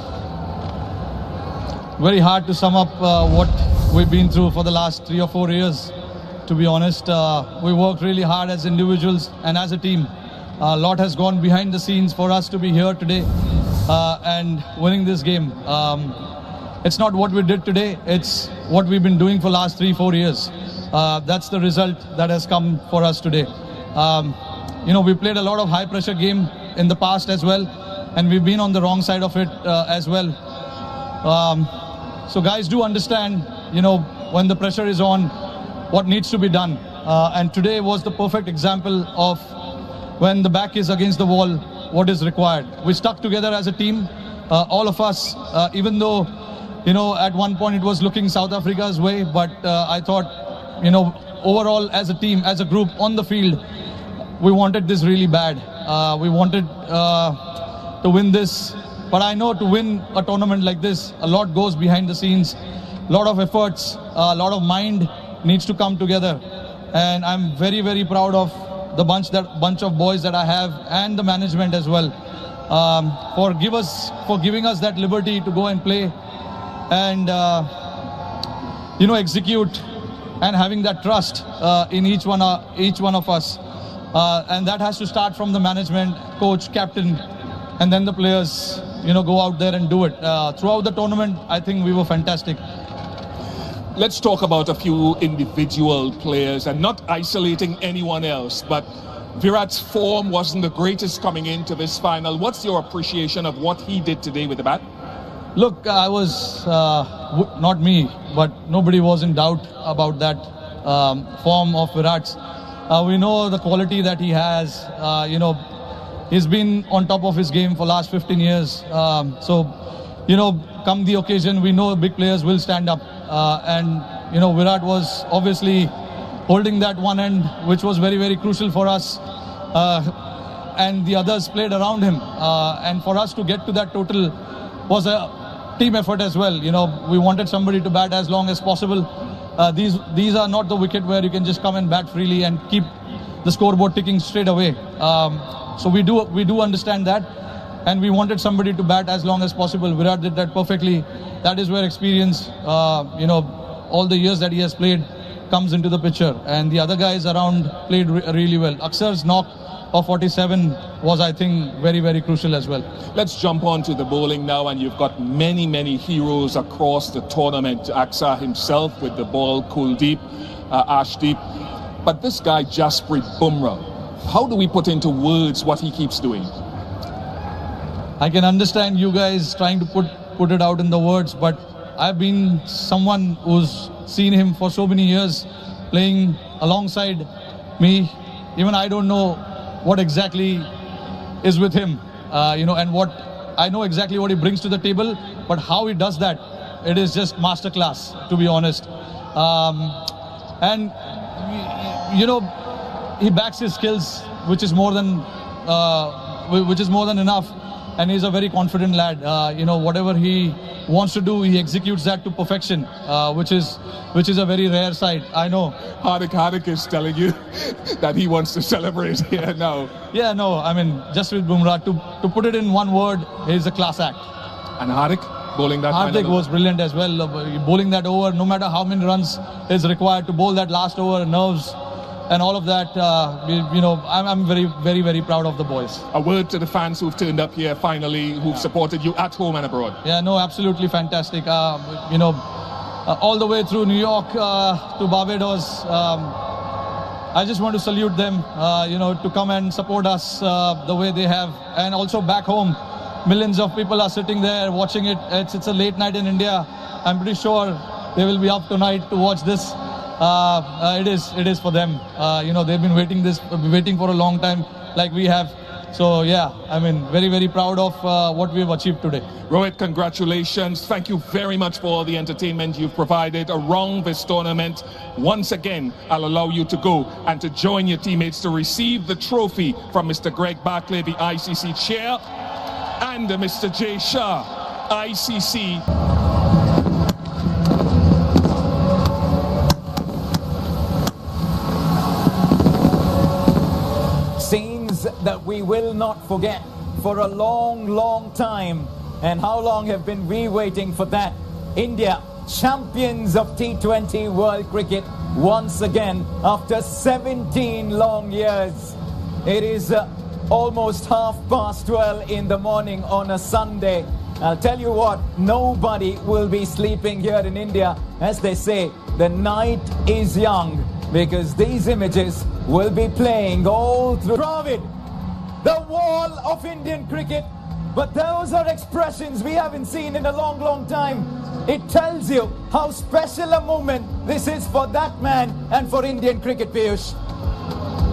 Very hard to sum up what we've been through for the last 3 or 4 years. To be honest, we worked really hard as individuals and as a team. A lot has gone behind the scenes for us to be here today and winning this game. It's not what we did today, it's what we've been doing for the last 3-4 years. That's the result that has come for us today. We played a lot of high pressure game in the past as well, and we've been on the wrong side of it as well. So guys do understand, when the pressure is on, what needs to be done. And today was the perfect example of when the back is against the wall, what is required. We stuck together as a team, all of us, even though, at one point it was looking South Africa's way, but I thought, overall as a team, as a group on the field, we wanted this really bad. We wanted to win this, but I know to win a tournament like this, a lot goes behind the scenes, a lot of efforts, a lot of mind needs to come together. And I'm very, very proud of the bunch of boys that I have and the management as well, for giving us that liberty to go and play and execute, and having that trust in each one of us. And that has to start from the management, coach, captain, and then the players, go out there and do it. Throughout the tournament, I think we were fantastic. Let's talk about a few individual players and not isolating anyone else, but Virat's form wasn't the greatest coming into this final. What's your appreciation of what he did today with the bat? Look, I was, not me, but nobody was in doubt about that form of Virat's. We know the quality that he has. He's been on top of his game for last 15 years. Come the occasion, we know big players will stand up. Virat was obviously holding that one end, which was very, very crucial for us. And the others played around him. And for us to get to that total was a team effort as well. We wanted somebody to bat as long as possible. These are not the wicket where you can just come and bat freely and keep the scoreboard ticking straight away. So we do understand that, and we wanted somebody to bat as long as possible. Virat did that perfectly. That is where experience, all the years that he has played comes into the picture. And the other guys around played really well. Aksar's knock of 47 was, I think, very, very crucial as well. Let's jump on to the bowling now, and you've got many, many heroes across the tournament. Aksar himself with the ball, Kuldeep, Ashdeep. But this guy, Jasprit Bumrah, how do we put into words what he keeps doing? I can understand you guys trying to put it out in the words, but I've been someone who's seen him for so many years playing alongside me. Even I don't know what exactly is with him, and what I know exactly what he brings to the table, but how he does that, it is just masterclass, to be honest. He backs his skills, which is more than enough, and he's a very confident lad. Whatever he wants to do, he executes that to perfection, which is a very rare sight. I know. Hardik is telling you that he wants to celebrate here now. Yeah, no, I mean, just with Bumrah, to put it in one word, he's a class act. And Hardik bowling that. Hardik was brilliant as well, bowling that over. No matter how many runs is required to bowl that last over, nerves and all of that. I'm very, very, very proud of the boys. A word to the fans who've turned up here finally, who've supported you at home and abroad. Yeah, no, absolutely fantastic. All the way through New York to Barbados. I just want to salute them, to come and support us the way they have. And also back home, millions of people are sitting there watching it. It's a late night in India. I'm pretty sure they will be up tonight to watch this. It is for them. They've been waiting for a long time, like we have. So yeah, I mean, very, very proud of what we've achieved today. Rohit, congratulations. Thank you very much for all the entertainment you've provided around this tournament. Once again, I'll allow you to go and to join your teammates to receive the trophy from Mr. Greg Barclay, the ICC chair, and Mr. Jay Shah, ICC. Scenes that we will not forget for a long, long time. And how long have been we waiting for that? India, champions of T20 World Cricket, once again after 17 long years. It is almost 12:30 in the morning on a Sunday. I'll tell you what, nobody will be sleeping here in India. As they say, the night is young, because these images will be playing all through Dravid, the wall of Indian cricket. But those are expressions we haven't seen in a long, long time. It tells you how special a moment this is for that man and for Indian cricket, Piyush.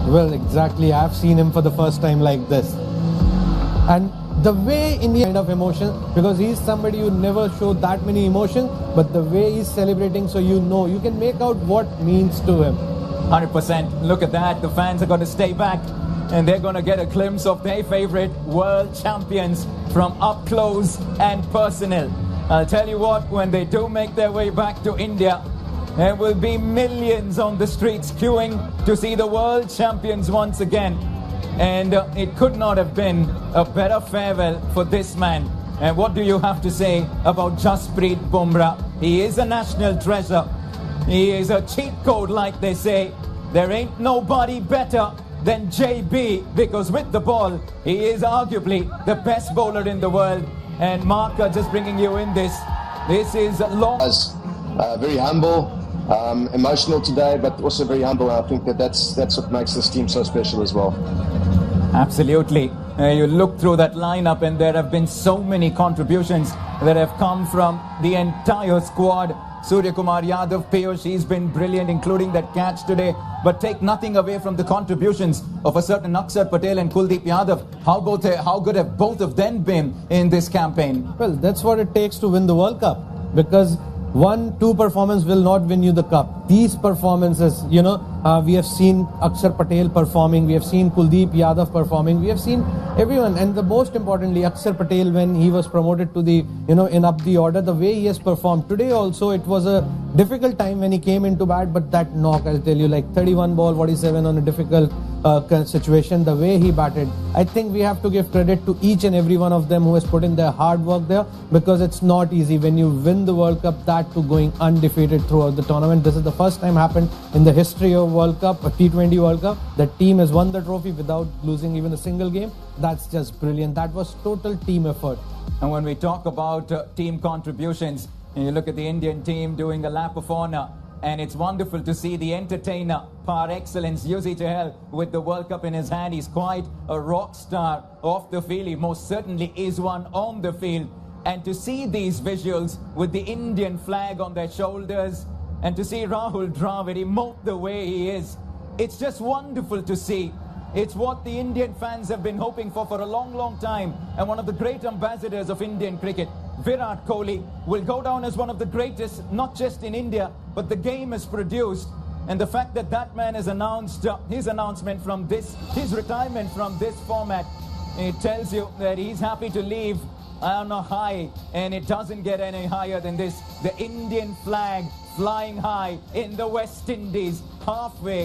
Well, exactly. I've seen him for the first time like this. And the way India kind of emotion, because he's somebody who never showed that many emotion, but the way he's celebrating, so you can make out what means to him. 100%. Look at that. The fans are going to stay back and they're going to get a glimpse of their favorite world champions from up close and personal. I'll tell you what, when they do make their way back to India, there will be millions on the streets queuing to see the world champions once again. And it could not have been a better farewell for this man. And what do you have to say about Jasprit Bumrah? He is a national treasure. He is a cheat code, like they say. There ain't nobody better than JB, because with the ball, he is arguably the best bowler in the world. And Mark, just bringing you in this is long. Very humble, emotional today, but also very humble. I think that's what makes this team so special as well. Absolutely. You look through that lineup and there have been so many contributions that have come from the entire squad. Surya Kumar Yadav, Piyush, he's been brilliant, including that catch today. But take nothing away from the contributions of a certain Akshar Patel and Kuldeep Yadav. How good have both of them been in this campaign? Well, that's what it takes to win the World Cup. Because 1-2 performance will not win you the cup. These performances, we have seen Akshar Patel performing, we have seen Kuldeep Yadav performing, we have seen everyone, and the most importantly, Akshar Patel, when he was promoted to the, in up the order, the way he has performed. Today also, it was a difficult time when he came into bat, but that knock, I'll tell you, like 31 ball, 47 on a difficult situation, the way he batted, I think we have to give credit to each and every one of them who has put in their hard work there, because it's not easy when you win the World Cup, that to going undefeated throughout the tournament. This is the first time happened in the history of World Cup, a T20 World Cup, that team has won the trophy without losing even a single game. That's just brilliant. That was total team effort. And when we talk about team contributions, and you look at the Indian team doing a lap of honor, and it's wonderful to see the entertainer par excellence, Yuzi Chahal, with the World Cup in his hand. He's quite a rock star off the field. He most certainly is one on the field. And to see these visuals with the Indian flag on their shoulders, and to see Rahul Dravid emote the way he is, it's just wonderful to see. It's what the Indian fans have been hoping for a long, long time. And one of the great ambassadors of Indian cricket, Virat Kohli, will go down as one of the greatest, not just in India, but the game has produced. And the fact that that man has announced his announcement from this, his retirement from this format, it tells you that he's happy to leave on a high, and it doesn't get any higher than this. The Indian flag flying high in the West Indies, halfway